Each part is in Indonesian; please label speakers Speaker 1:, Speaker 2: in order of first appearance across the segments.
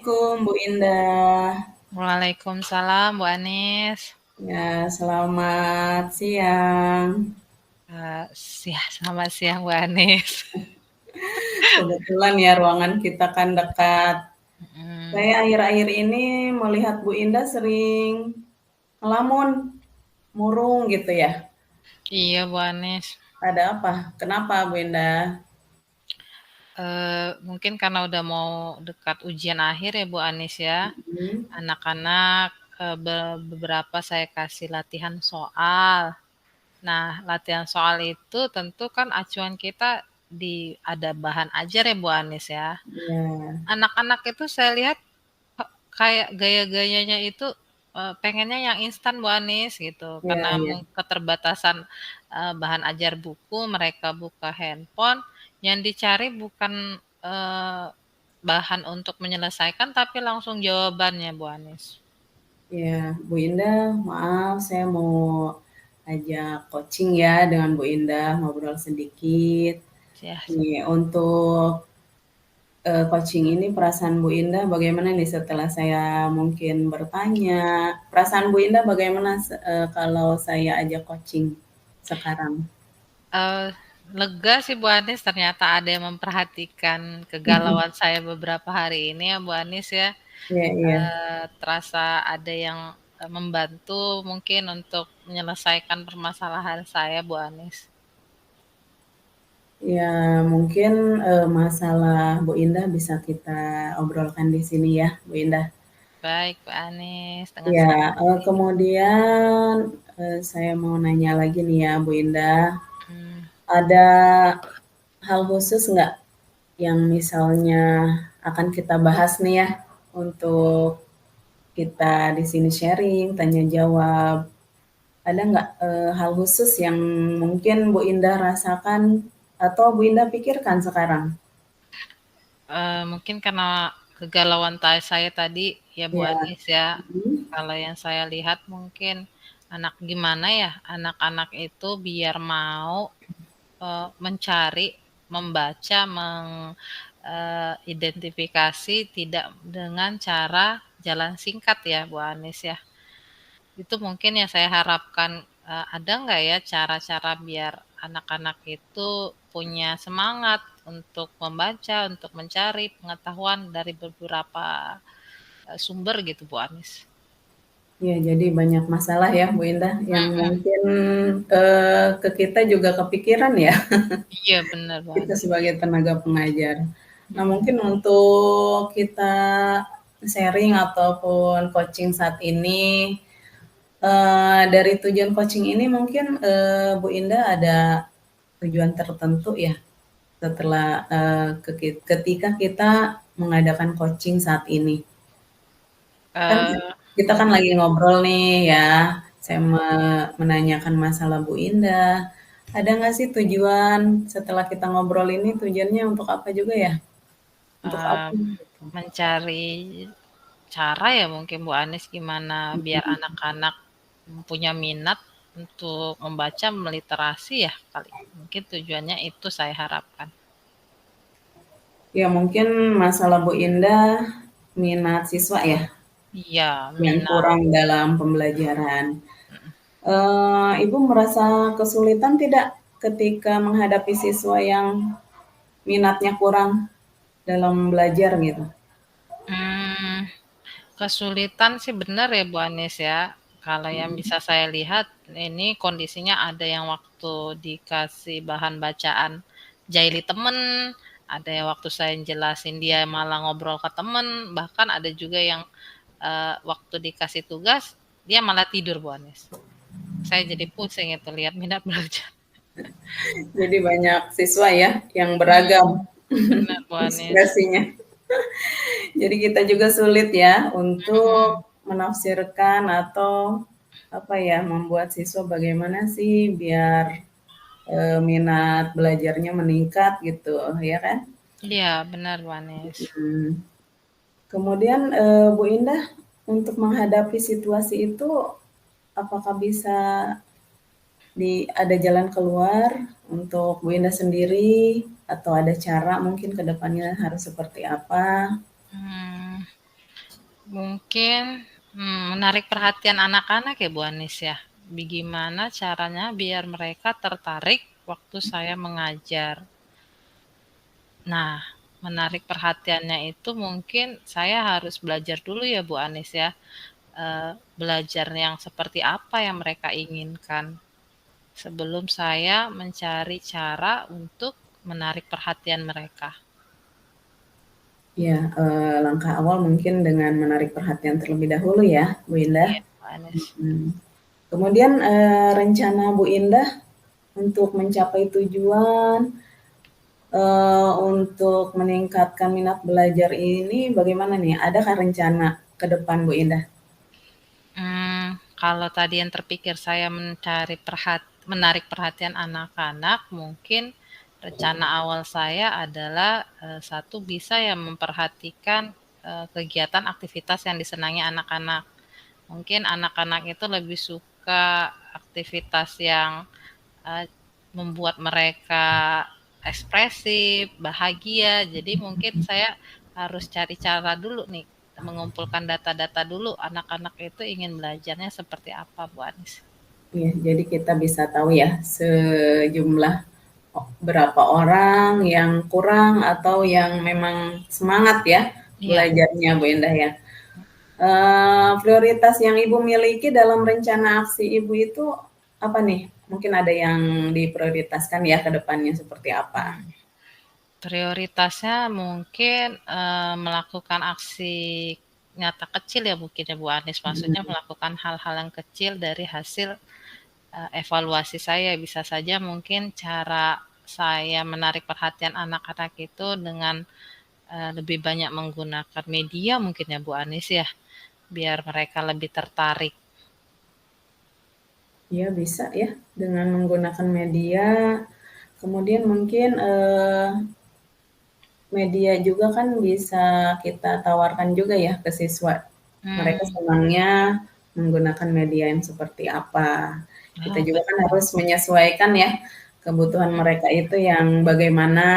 Speaker 1: Assalamualaikum Bu Indah.
Speaker 2: Waalaikumsalam, Bu Anis.
Speaker 1: Ya, selamat siang.
Speaker 2: Selamat siang, Bu Anis.
Speaker 1: Kebetulan ya ruangan kita kan dekat.
Speaker 2: Hmm,
Speaker 1: Saya akhir-akhir ini melihat Bu Indah sering ngelamun, murung gitu ya.
Speaker 2: iya, Bu Anis.
Speaker 1: Ada apa? Kenapa Bu Indah?
Speaker 2: Mungkin karena udah mau dekat ujian akhir ya, Bu Anis ya.
Speaker 1: Hmm,
Speaker 2: Anak-anak beberapa saya kasih latihan soal. Nah, latihan soal itu tentu kan acuan kita ada bahan ajar ya, Bu Anis ya.
Speaker 1: ya,
Speaker 2: Anak-anak itu saya lihat kayak gaya-gayanya itu, pengennya yang instan Bu Anis gitu,
Speaker 1: ya,
Speaker 2: karena
Speaker 1: ya,
Speaker 2: keterbatasan, bahan ajar buku, mereka buka handphone, yang dicari bukan, bahan untuk menyelesaikan, tapi langsung jawabannya Bu Anis.
Speaker 1: ya. Bu Indah, maaf saya mau ajak coaching ya dengan Bu Indah, ngobrol sedikit.
Speaker 2: Ya,
Speaker 1: Nih, untuk coaching ini perasaan Bu Indah bagaimana nih setelah saya mungkin bertanya, perasaan Bu Indah bagaimana kalau saya ajak coaching sekarang?
Speaker 2: eee, lega sih Bu Anis, ternyata ada yang memperhatikan kegalauan saya beberapa hari ini ya Bu Anis ya.
Speaker 1: Iya, iya.
Speaker 2: Terasa ada yang, membantu mungkin untuk menyelesaikan permasalahan saya, Bu Anis.
Speaker 1: Ya, mungkin masalah Bu Indah bisa kita obrolkan di sini ya, Bu Indah.
Speaker 2: Baik, Bu Anis, dengan
Speaker 1: Ya,
Speaker 2: senang hati.
Speaker 1: kemudian saya mau nanya lagi nih ya, Bu Indah.
Speaker 2: Mmm,
Speaker 1: Ada hal khusus nggak yang misalnya akan kita bahas nih ya untuk kita di sini sharing, tanya jawab. Ada nggak hal khusus yang mungkin Bu Indah rasakan atau Bu Indah pikirkan sekarang?
Speaker 2: mungkin karena saya tadi ya, Bu
Speaker 1: Ya,
Speaker 2: Anis ya,
Speaker 1: mhm,
Speaker 2: kalau yang saya lihat mungkin gimana ya, anak-anak itu biar mau, mencari, membaca, identifikasi tidak dengan cara jalan singkat ya, Bu Anis ya. Itu mungkin yang saya harapkan, ada nggak ya cara-cara biar anak-anak itu punya semangat untuk membaca, untuk mencari pengetahuan dari beberapa, sumber gitu, Bu Anis?
Speaker 1: ya jadi banyak masalah ya Bu Indah yang
Speaker 2: Mhm,
Speaker 1: mungkin ke kita juga kepikiran ya,
Speaker 2: iya bener, Bu
Speaker 1: kita
Speaker 2: Anis.
Speaker 1: sebagai tenaga pengajar. Nah
Speaker 2: Mhm,
Speaker 1: mungkin untuk kita sharing ataupun coaching saat ini, dari tujuan coaching ini mungkin Bu Indah ada tujuan tertentu ya? Setelah, ketika kita mengadakan coaching saat ini. Kan
Speaker 2: eee,
Speaker 1: kita kan
Speaker 2: mhm,
Speaker 1: lagi ngobrol nih ya, saya menanyakan masalah Bu Indah. Ada nggak sih tujuan setelah kita ngobrol ini tujuannya untuk apa juga ya? Untuk apa
Speaker 2: mmm,
Speaker 1: gitu?
Speaker 2: mencari cara ya mungkin, Bu Anis, gimana biar anak-anak punya minat untuk membaca, meliterasi ya kali, mungkin tujuannya itu saya harapkan.
Speaker 1: Ya mungkin masalah Bu Indah minat siswa ya,
Speaker 2: Iya,
Speaker 1: yang
Speaker 2: minat.
Speaker 1: kurang dalam pembelajaran. Ibu merasa kesulitan tidak ketika menghadapi siswa yang minatnya kurang dalam belajar gitu?
Speaker 2: Mmm, kesulitan sih benar ya, Bu Anis ya. Kalau yang bisa saya lihat ini kondisinya ada yang waktu dikasih bahan bacaan jahili temen, ada yang waktu saya jelasin dia malah ngobrol ke temen, bahkan ada juga yang, waktu dikasih tugas dia malah tidur, Bu Anis. Saya jadi pusing itu lihat minat belajar.
Speaker 1: Jadi banyak siswa ya yang
Speaker 2: Mhm,
Speaker 1: beragam
Speaker 2: bener, Bu Anis.
Speaker 1: ekspresinya. Jadi kita juga sulit ya
Speaker 2: Mhm,
Speaker 1: untuk menafsirkan atau apa ya, membuat siswa bagaimana sih biar minat belajarnya meningkat gitu, ya kan?
Speaker 2: iya benar, Bu Anis.
Speaker 1: Hmm. Kemudian Bu Indah untuk menghadapi situasi itu apakah bisa ada jalan keluar untuk Bu Indah sendiri atau ada cara mungkin ke depannya harus seperti apa?
Speaker 2: Mmm. Mungkin, menarik perhatian anak-anak ya, Bu Anis, ya? Bagaimana caranya biar mereka tertarik waktu saya mengajar. Nah, menarik perhatiannya itu mungkin saya harus belajar dulu ya, Bu Anis, ya, belajar yang seperti apa yang mereka inginkan, sebelum saya mencari cara untuk menarik perhatian mereka.
Speaker 1: Ya, langkah awal mungkin dengan menarik perhatian terlebih dahulu ya, Bu Indah.
Speaker 2: Iya, Bu Anis.
Speaker 1: Kemudian, rencana Bu Indah untuk mencapai tujuan, untuk meningkatkan minat belajar ini bagaimana nih? Adakah rencana ke depan Bu Indah?
Speaker 2: Kalau tadi yang terpikir saya menarik perhatian anak-anak, mungkin rencana awal saya adalah, satu bisa ya memperhatikan, kegiatan aktivitas yang disenangi anak-anak. Mungkin anak-anak itu lebih suka aktivitas yang, eee, membuat mereka ekspresif, bahagia. Jadi mungkin saya harus cari cara dulu nih, mengumpulkan data-data dulu anak-anak itu ingin belajarnya seperti apa, Bu Anis.
Speaker 1: Ya, jadi kita bisa tahu ya sejumlah berapa orang yang kurang atau yang memang semangat ya
Speaker 2: Iya,
Speaker 1: belajarnya Bu Indah ya. Prioritas yang Ibu miliki dalam rencana aksi Ibu itu apa nih? Mungkin ada yang diprioritaskan ya ke depannya seperti apa?
Speaker 2: prioritasnya mungkin, melakukan aksi nyata kecil ya mungkin ya, Bu Anis, maksudnya
Speaker 1: Mhm.
Speaker 2: melakukan hal-hal yang kecil dari hasil, evaluasi saya. Bisa saja mungkin cara saya menarik perhatian anak-anak itu dengan, lebih banyak menggunakan media mungkin ya, Bu Anis, ya, biar mereka lebih tertarik.
Speaker 1: Ya bisa ya dengan menggunakan media. Kemudian mungkin media juga kan bisa kita tawarkan juga ya ke siswa. Mereka
Speaker 2: Mmm,
Speaker 1: senangnya menggunakan media yang seperti apa. Kita
Speaker 2: oh
Speaker 1: juga kan
Speaker 2: betul,
Speaker 1: harus menyesuaikan ya kebutuhan mereka itu yang bagaimana,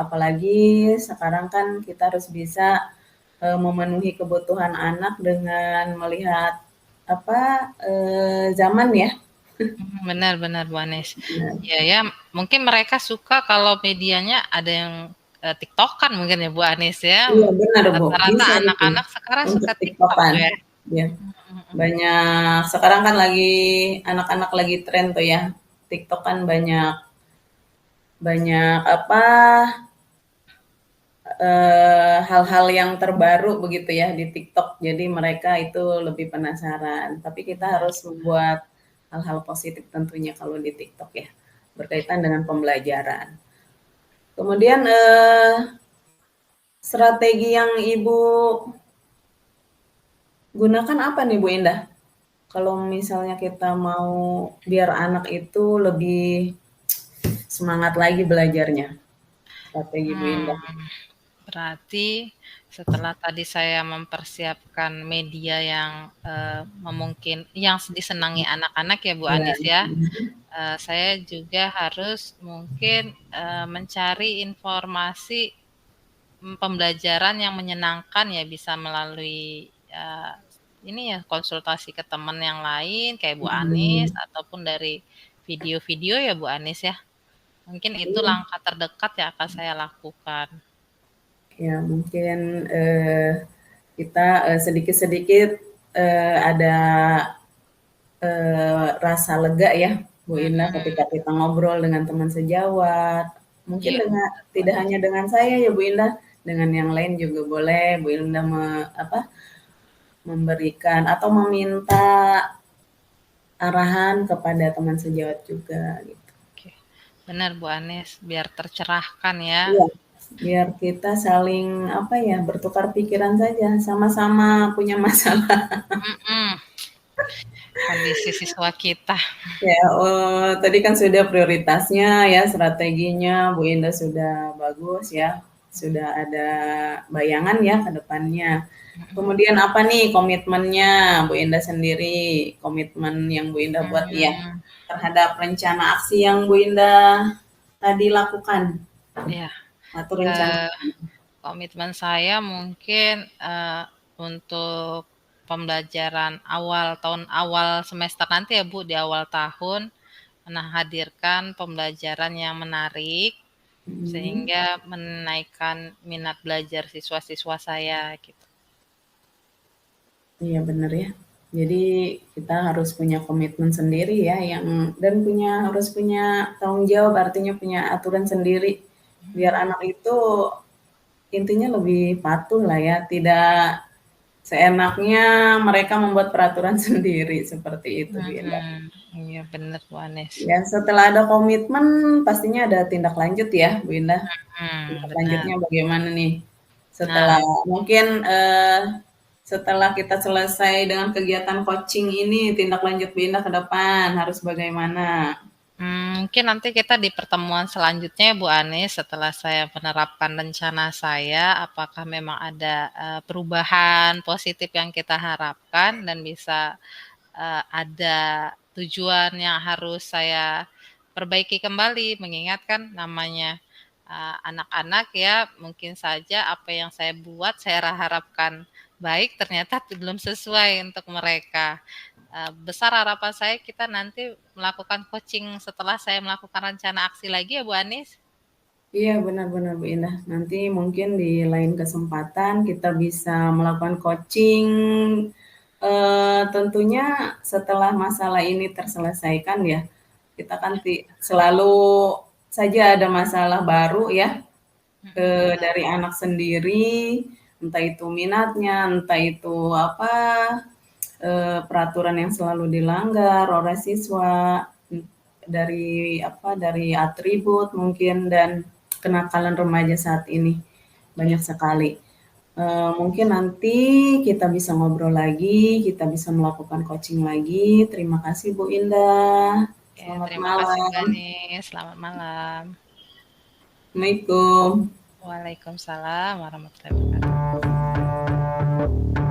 Speaker 1: apalagi sekarang kan kita harus bisa memenuhi kebutuhan anak dengan melihat apa zaman ya.
Speaker 2: benar benar, Bu Anis.
Speaker 1: Nah,
Speaker 2: Iya ya, mungkin mereka suka kalau medianya ada yang, TikTok-an mungkin ya, Bu Anis, ya.
Speaker 1: iya benar Bu,
Speaker 2: Rata-rata
Speaker 1: bisa itu
Speaker 2: anak-anak sekarang
Speaker 1: untuk
Speaker 2: suka TikTok
Speaker 1: tiktokan.
Speaker 2: ya.
Speaker 1: Ya. Banyak sekarang kan lagi anak-anak lagi tren tuh ya. TikTok kan banyak banyak apa hal-hal yang terbaru begitu ya di TikTok. Jadi mereka itu lebih penasaran. Tapi kita
Speaker 2: Benar.
Speaker 1: harus membuat hal-hal positif tentunya kalau di TikTok ya berkaitan dengan pembelajaran. Kemudian strategi yang Ibu gunakan apa nih Bu Indah? Kalau misalnya kita mau biar anak itu lebih semangat lagi belajarnya, strategi Bu Indah.
Speaker 2: Mmm, berarti setelah tadi saya mempersiapkan media yang, yang disenangi anak-anak ya, Bu
Speaker 1: Iya,
Speaker 2: Anis, ya, saya juga harus mungkin, mencari informasi, pembelajaran yang menyenangkan ya, bisa melalui, ini ya, konsultasi ke teman yang lain kayak Bu Anis,
Speaker 1: mhm,
Speaker 2: ataupun dari video-video ya, Bu Anis, ya. Mungkin itu
Speaker 1: iya,
Speaker 2: langkah terdekat yang akan saya lakukan.
Speaker 1: ya mungkin, kita, sedikit-sedikit, ada, rasa lega ya, Bu Indah, ketika kita ngobrol dengan teman sejawat, mungkin
Speaker 2: Iya,
Speaker 1: dengan
Speaker 2: benar, Bu
Speaker 1: tidak
Speaker 2: Anis.
Speaker 1: hanya dengan saya ya, Bu Indah, dengan yang lain juga boleh Bu Indah memberikan atau meminta arahan kepada teman sejawat juga gitu.
Speaker 2: Oke, benar Bu Anis, biar tercerahkan ya.
Speaker 1: Iya, biar kita saling apa ya, bertukar pikiran saja, sama-sama punya masalah.
Speaker 2: Mhm, kondisi siswa kita.
Speaker 1: Ya, tadi kan sudah prioritasnya ya, strateginya Bu Indah sudah bagus ya, sudah ada bayangan ya ke depannya. Kemudian apa nih komitmennya Bu Indah sendiri, komitmen yang Bu Indah buat ya,
Speaker 2: Mmm,
Speaker 1: terhadap rencana aksi yang Bu Indah tadi lakukan
Speaker 2: iya,
Speaker 1: atau rencana.
Speaker 2: eee, komitmen saya mungkin, untuk pembelajaran awal semester nanti ya Bu, di awal tahun, hadirkan pembelajaran yang menarik,
Speaker 1: Mhm.
Speaker 2: sehingga menaikkan minat belajar siswa-siswa saya gitu.
Speaker 1: Iya bener ya. Jadi kita harus punya komitmen sendiri ya dan harus punya tanggung jawab, artinya punya aturan sendiri. Biar
Speaker 2: Mhm,
Speaker 1: anak itu intinya lebih patuh lah ya, tidak seenaknya mereka membuat peraturan sendiri, seperti itu Bu Indah.
Speaker 2: mhm, iya bener Bu Anis.
Speaker 1: Ya setelah ada komitmen pastinya ada tindak lanjut ya Bu Indah. Tindak
Speaker 2: Bener.
Speaker 1: lanjutnya bagaimana nih? Setelah
Speaker 2: Nah,
Speaker 1: mungkin, setelah kita selesai dengan kegiatan coaching ini, tindak lanjut Bu Indah ke depan harus bagaimana?
Speaker 2: mungkin nanti kita di pertemuan selanjutnya ya Bu Anis, setelah saya menerapkan rencana saya, apakah memang ada, perubahan positif yang kita harapkan dan bisa ada tujuan yang harus saya perbaiki kembali, mengingat kan namanya, anak-anak ya, mungkin saja apa yang saya buat, saya harapkan baik, ternyata belum sesuai untuk mereka. Besar harapan saya kita nanti melakukan coaching setelah saya melakukan rencana aksi lagi ya Bu Anis?
Speaker 1: Iya, benar-benar Bu Indah. Nanti mungkin di lain kesempatan kita bisa melakukan coaching, tentunya setelah masalah ini terselesaikan ya. Kita kan selalu saja ada masalah baru ya,
Speaker 2: Benar.
Speaker 1: dari anak sendiri, entah itu minatnya, entah itu apa, peraturan yang selalu dilanggar oleh siswa, dari atribut mungkin dan kenakalan remaja saat ini,
Speaker 2: Ya,
Speaker 1: banyak sekali. Mungkin nanti kita bisa ngobrol lagi, kita bisa melakukan coaching lagi. Terima kasih Bu Indah.
Speaker 2: ya
Speaker 1: Selamat
Speaker 2: terima kasih Bu
Speaker 1: malam.
Speaker 2: Anis, selamat malam.
Speaker 1: Assalamualaikum.
Speaker 2: Waalaikumsalam warahmatullahi wabarakatuh.